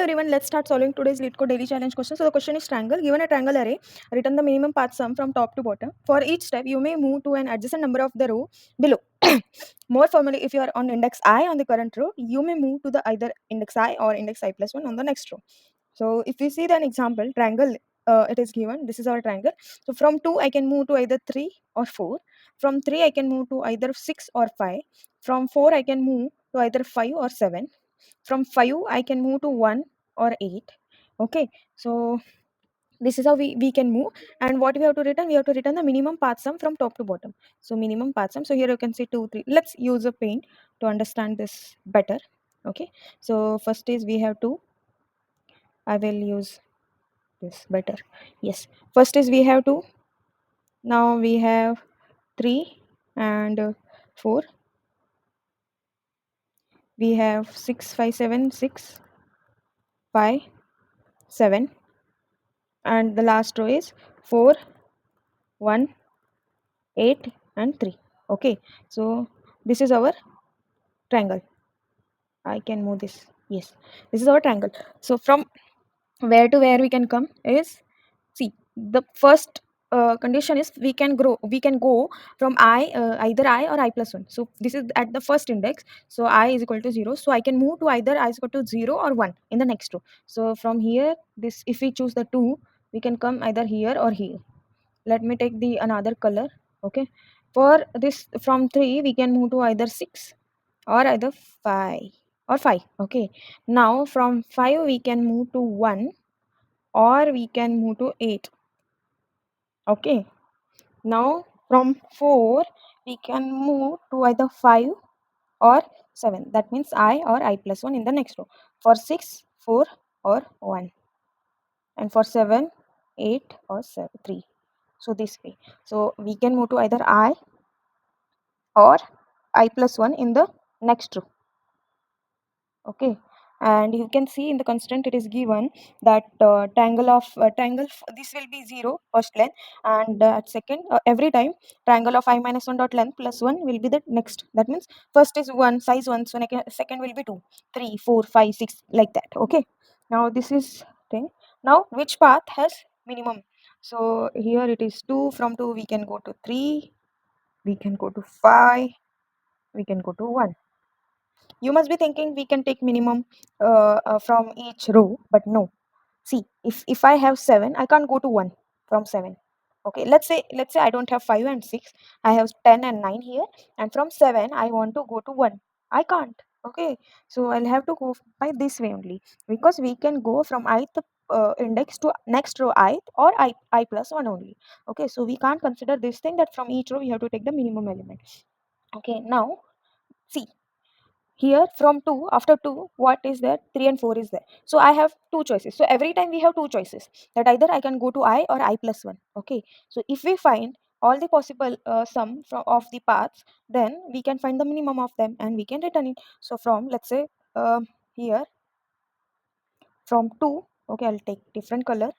Everyone, let's start solving today's Leetcode daily challenge question. So the question is triangle. Given a triangle array, return the minimum path sum from top to bottom. For each step, you may move to an adjacent number of the row below. More formally, if you are on index I on the current row, you may move to the either index I or index I plus 1 on the next row. So if we see an example, triangle, it is given. This is our triangle. So from 2, I can move to either 3 or 4. From 3, I can move to either 6 or 5. From 4, I can move to either 5 or 7. From 5 I can move to 1 or 8. Okay, so this is how we can move. And what we have to return, we have to return the minimum path sum from top to bottom. So minimum path sum, so here you can see 2 3. Let's use a paint to understand this better. Okay, so first is we have to, I will use this better. Yes, first is we have to, now we have 3 and 4, we have 6 5 7 6 5 7, and the last row is 4 1 8 and 3. Okay, so this is our triangle. I can move this. Yes, this is our triangle. So from where to where we can come is, see, the first condition is we can go from I, either I or I plus 1. So this is at the first index, so I is equal to 0, so I can move to either I is equal to 0 or 1 in the next row. So from here, this, if we choose the 2, we can come either here or here. Let me take the another color. Okay, for this from 3 we can move to either 6 or either 5 or 5. Okay, now from 5 we can move to 1 or we can move to 8. Okay, now from 4 we can move to either 5 or 7. That means I or I plus 1 in the next row. For 6, 4 or 1, and for 7, 8 or 7, 3. So this way, so we can move to either I or I plus 1 in the next row. Okay, and you can see in the constraint it is given that this will be 0 first length, and at second, every time triangle of I minus 1 dot length plus 1 will be the next. That means first is 1 size 1, so second will be 2 3 4 5 6, like that. Okay, now this is thing. Now which path has minimum? So here it is 2. From 2 we can go to 3, we can go to 5, we can go to 1. You must be thinking we can take minimum from each row, but no. See, if I have 7, I can't go to 1 from 7. Okay, let's say I don't have 5 and 6, I have 10 and 9 here, and from 7 I want to go to 1. I can't. Okay, so I'll have to go by this way only, because we can go from ith index to next row ith or I plus 1 only. Okay, so we can't consider this thing that from each row we have to take the minimum element. Okay, now see, here from 2, after 2, what is there? 3 and 4 is there. So I have two choices. So every time we have two choices, that either I can go to I or I plus 1. Okay, so if we find all the possible sum of the paths, then we can find the minimum of them and we can return it. So from, let's say, here from 2, okay, I'll take different color,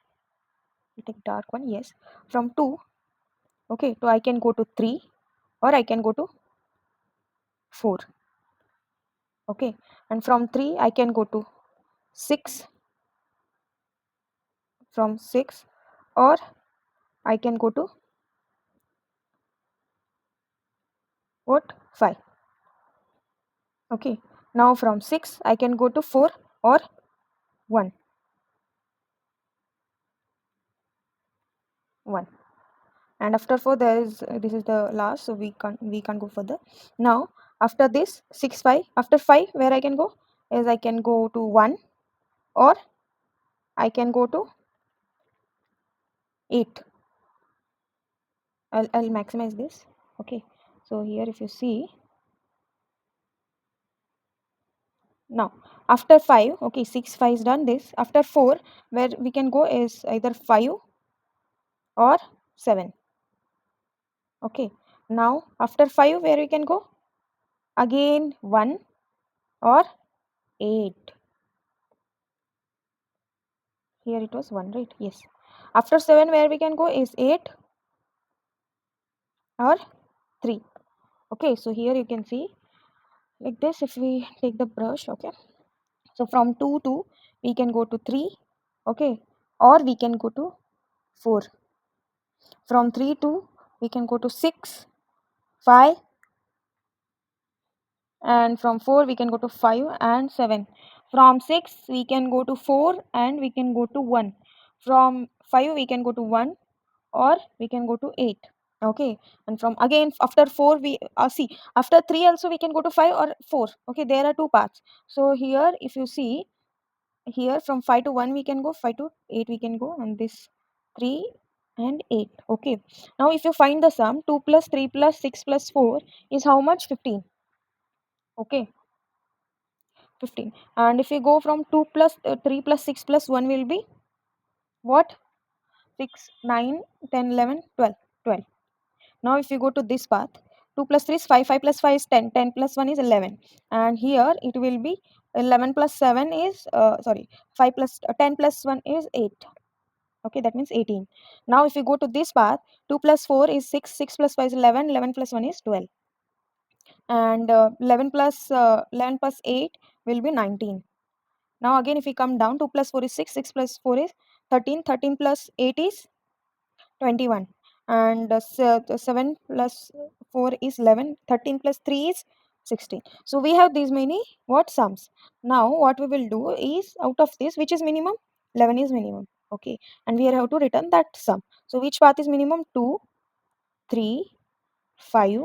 I'll take dark one. Yes, from 2, okay, so I can go to 3 or I can go to 4. Okay, and from 3 I can go to 6, from 6, or I can go to what? 5. Okay, now from 6 I can go to 4 or 1. 1. And after 4 there is this is the last, so we can't go further. Now after this 6 5, after 5 where I can go is I can go to 1 or I can go to 8. I'll maximize this. Okay, so here if you see, now after 5, okay, 6 5 is done. This after 4 where we can go is either 5 or 7. Okay, now after 5 where we can go? Again 1 or 8. Here it was 1, right? Yes. After 7 where we can go is 8 or 3. Okay, so here you can see like this. If we take the brush, okay, so from 2 to we can go to 3, okay, or we can go to 4. From 3 to we can go to 6, 5, and from 4 we can go to 5 and 7. From 6 we can go to 4 and we can go to 1. From 5 we can go to 1 or we can go to 8. Okay, and from again after 4 we see, after 3 also we can go to 5 or 4. Okay, there are two paths. So here if you see, here from 5 to 1 we can go, 5 to 8 we can go, and this 3 and 8. Okay, now if you find the sum, 2 plus 3 plus 6 plus 4 is how much? 15. Okay, 15. And if we go from 2 plus 3 plus 6 plus 1 will be what? 6, 9, 10, 11, 12. 12. Now if you go to this path, 2 plus 3 is 5, 5 plus 5 is 10, 10 plus 1 is 11. And here it will be 11 plus 7 is, 5 plus 10 plus 1 is 8. Okay, that means 18. Now if you go to this path, 2 plus 4 is 6, 6 plus 5 is 11, 11 plus 1 is 12. And 11 plus 8 will be 19. Now again if we come down, 2 plus 4 is 6, 6 plus 4 is 13, 13 plus 8 is 21. And 7 plus 4 is 11, 13 plus 3 is 16. So we have these many what sums. Now what we will do is, out of this which is minimum? 11 is minimum. Okay, and we have to return that sum. So which path is minimum? 2, 3, 5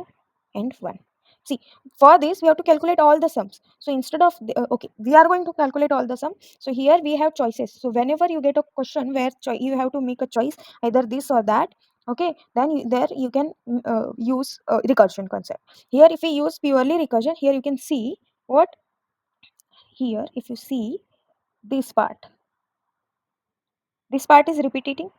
and 1. See, for this we have to calculate all the sums. So instead of okay, we are going to calculate all the sum. So here we have choices. So whenever you get a question where you have to make a choice, either this or that, okay, then there you can use recursion concept. Here if we use purely recursion, here you can see what, here if you see this part is repeating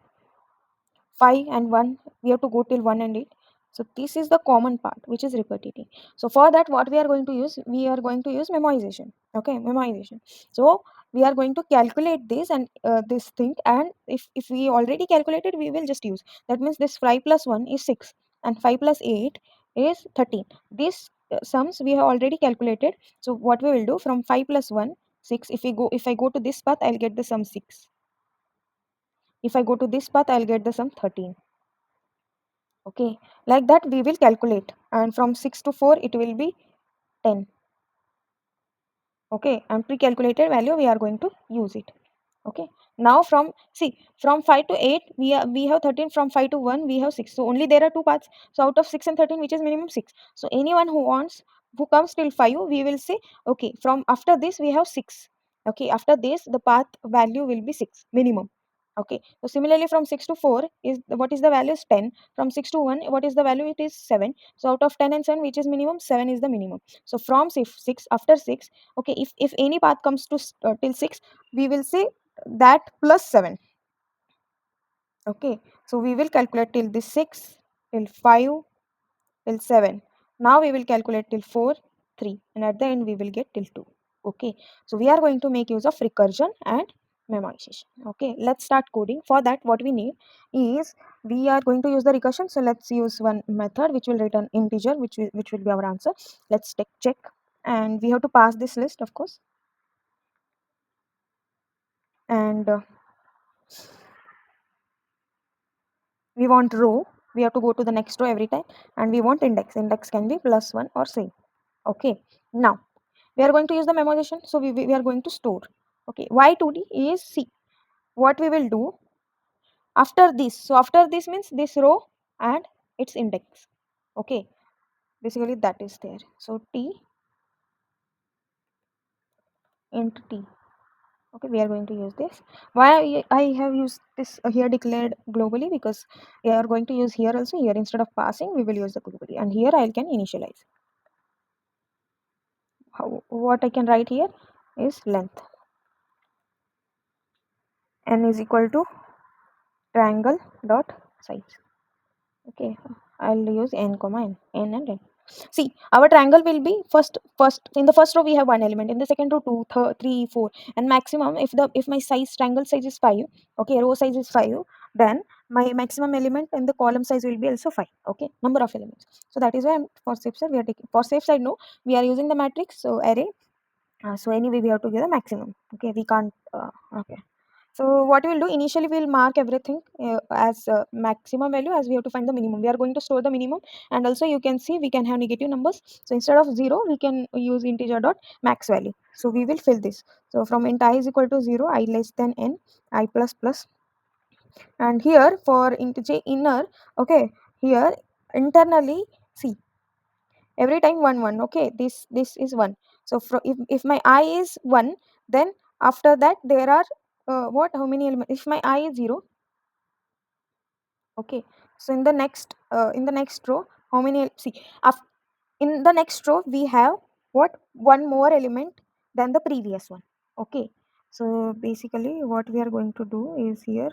5 and 1, we have to go till 1 and 8. So this is the common part which is repetitive. So for that what we are going to use, we are going to use memoization. Okay, memoization. So we are going to calculate this and this thing, and if we already calculated, we will just use. That means this 5 plus 1 is 6 and 5 plus 8 is 13. These sums we have already calculated. So what we will do, from 5 plus 1, 6, if I go to this path, I'll get the sum 6. If I go to this path, I'll get the sum 13. Okay, like that we will calculate, and from 6 to 4 it will be 10. Okay, and pre-calculated value we are going to use it. Okay, now from, see, from 5 to 8 we have 13, from 5 to 1 we have 6. So only there are two paths. So out of 6 and 13, which is minimum? 6. So anyone who comes till 5, we will say, okay, from after this we have 6. Okay, after this the path value will be 6 minimum. Okay, so similarly from 6 to 4 is what is the value? Is 10. From 6 to 1, what is the value? It is 7. So out of 10 and 7, which is minimum? 7 is the minimum. So from 6, after 6, okay, if any path comes to till 6, we will say that plus 7. Okay, so we will calculate till this 6, till 5, till 7. Now we will calculate till 4, 3, and at the end we will get till 2. Okay, so we are going to make use of recursion and memoization. Okay, let's start coding. For that what we need is, we are going to use the recursion. So let's use one method which will return integer, which will be our answer. Let's check, and we have to pass this list, of course. And we want row, we have to go to the next row every time. And we want index can be +1 or same. Okay, now we are going to use the memoization. So we are going to store. Okay, why 2D is, see what we will do after this. So after this means this row and its index. Okay, basically that is there. So t int t. Okay, we are going to use this. Why I have used this here declared globally, because we are going to use here also. Here instead of passing, we will use the globally, and here I can initialize. What I can write here is length. N is equal to triangle dot size. Okay, I'll use n comma n and n. See, our triangle will be first in the first row we have one element, in the second row 2, 3, 4, and maximum, if my size, triangle size is 5, okay, row size is 5, then my maximum element in the column size will be also 5. Okay, number of elements. So that is why for safe side we are taking, for safe side no, we are using the matrix. So array So anyway we have to give the maximum. Okay, we can't okay. So what we will do initially, we will mark everything as maximum value, as we have to find the minimum. We are going to store the minimum, and also you can see we can have negative numbers. So instead of 0, we can use integer dot max value. So we will fill this. So from int I is equal to 0, I less than n, I plus plus, and here for int j inner, okay, here internally, see, every time 1 1, okay, this is 1. So if my I is 1, then after that there are what, how many elements? If my I is 0, okay, so in the next row, how many see, in the next row we have what, one more element than the previous one. Okay, so basically what we are going to do is here,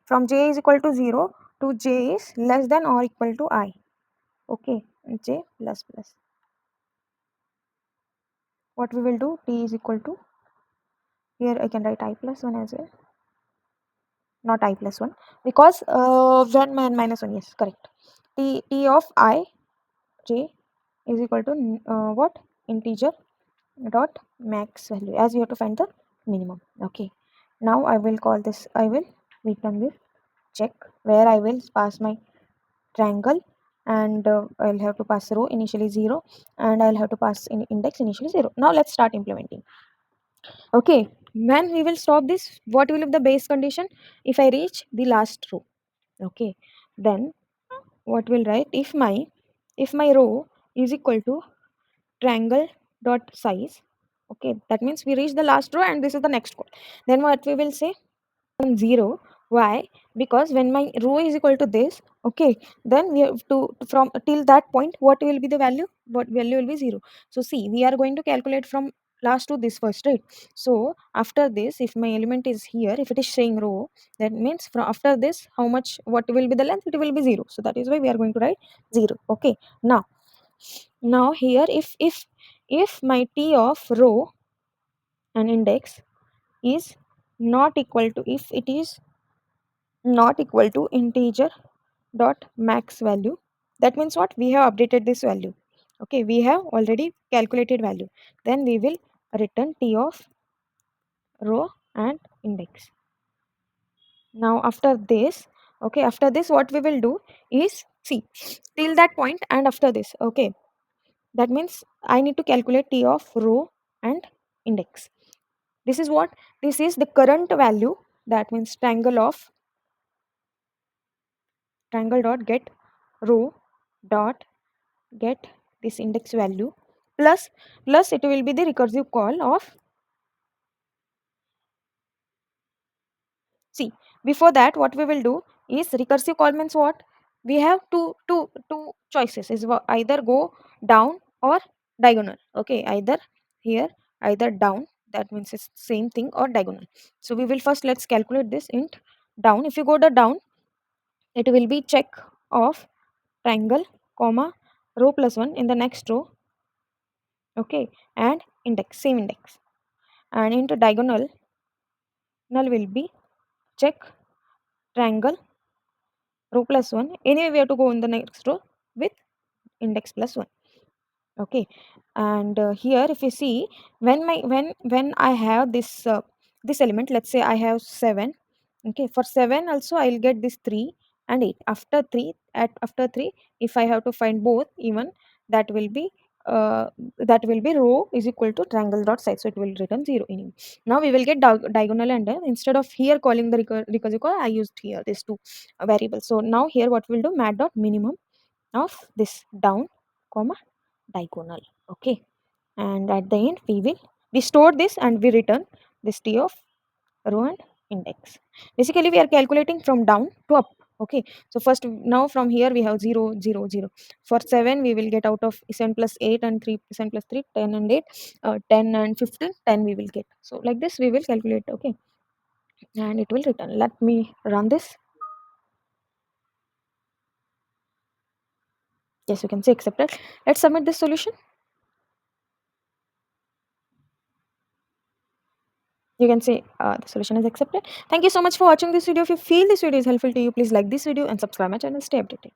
from j is equal to 0 to j is less than or equal to I. Okay, j plus plus, what we will do, t is equal to, here I can write I plus 1 as well, not I plus 1, because 1 minus 1, yes, correct. T of I j is equal to what, integer dot max value, as you have to find the minimum. Okay, now I will call this, I will return this check, where I will pass my triangle, and I'll have to pass row initially 0, and I'll have to pass in index initially 0. Now let's start implementing. Okay, when we will stop this, what will be the base condition? If I reach the last row, okay, then what will write, if my row is equal to triangle dot size, okay, that means we reach the last row and this is the next call, then what we will say, 0. Why? Because when my row is equal to this, okay, then we have to, from till that point, what will be the value, what value will be 0. So see, we are going to calculate from last to this first, right? So after this, if my element is here, if it is saying row, that means from after this, how much, what will be the length, it will be 0. So that is why we are going to write 0. Okay, now here, if my t of row and index is not equal to, if it is not equal to integer dot max value, that means what, we have updated this value. Okay, we have already calculated value, then we will return t of row and index. Now after this, okay, after this what we will do is, see, till that point and after this, okay, that means I need to calculate t of row and index. This is what, this is the current value, that means triangle dot get row dot get this index value, plus it will be the recursive call of, see, before that what we will do is, recursive call means what, we have two choices, is either go down or diagonal. Okay, either here, either down, that means it's same thing, or diagonal. So we will first, let's calculate this int down. If you go the down, it will be check of triangle comma row plus 1 in the next row, okay, and index, same index, and into diagonal null will be check triangle row plus 1. Anyway we have to go in the next row with index plus 1. Okay, and here if you see, when I have this element, let's say I have 7. Okay, for 7 also I'll get this 3 and 8. After 3, if I have to find both even, that will be uh, row is equal to triangle dot size, so it will return 0 anyway. Now we will get diagonal, and instead of here calling the recursive call, I used here these two variables. So now here what we'll do, mat dot minimum of this down comma diagonal. Okay, and at the end we store this and we return this t of row and index. Basically we are calculating from down to up. Okay, so first, now from here we have 0 0 0. For 7 we will get out of 7 plus 8 and 3, 7 plus 3, 10 and 8, 10 and 15, 10 we will get. So like this we will calculate. Okay, and it will return. Let me run this. Yes, you can say accepted. Let's submit this solution. You can say the solution is accepted. Thank you so much for watching this video. If you feel this video is helpful to you, please like this video and subscribe my channel. Stay updated.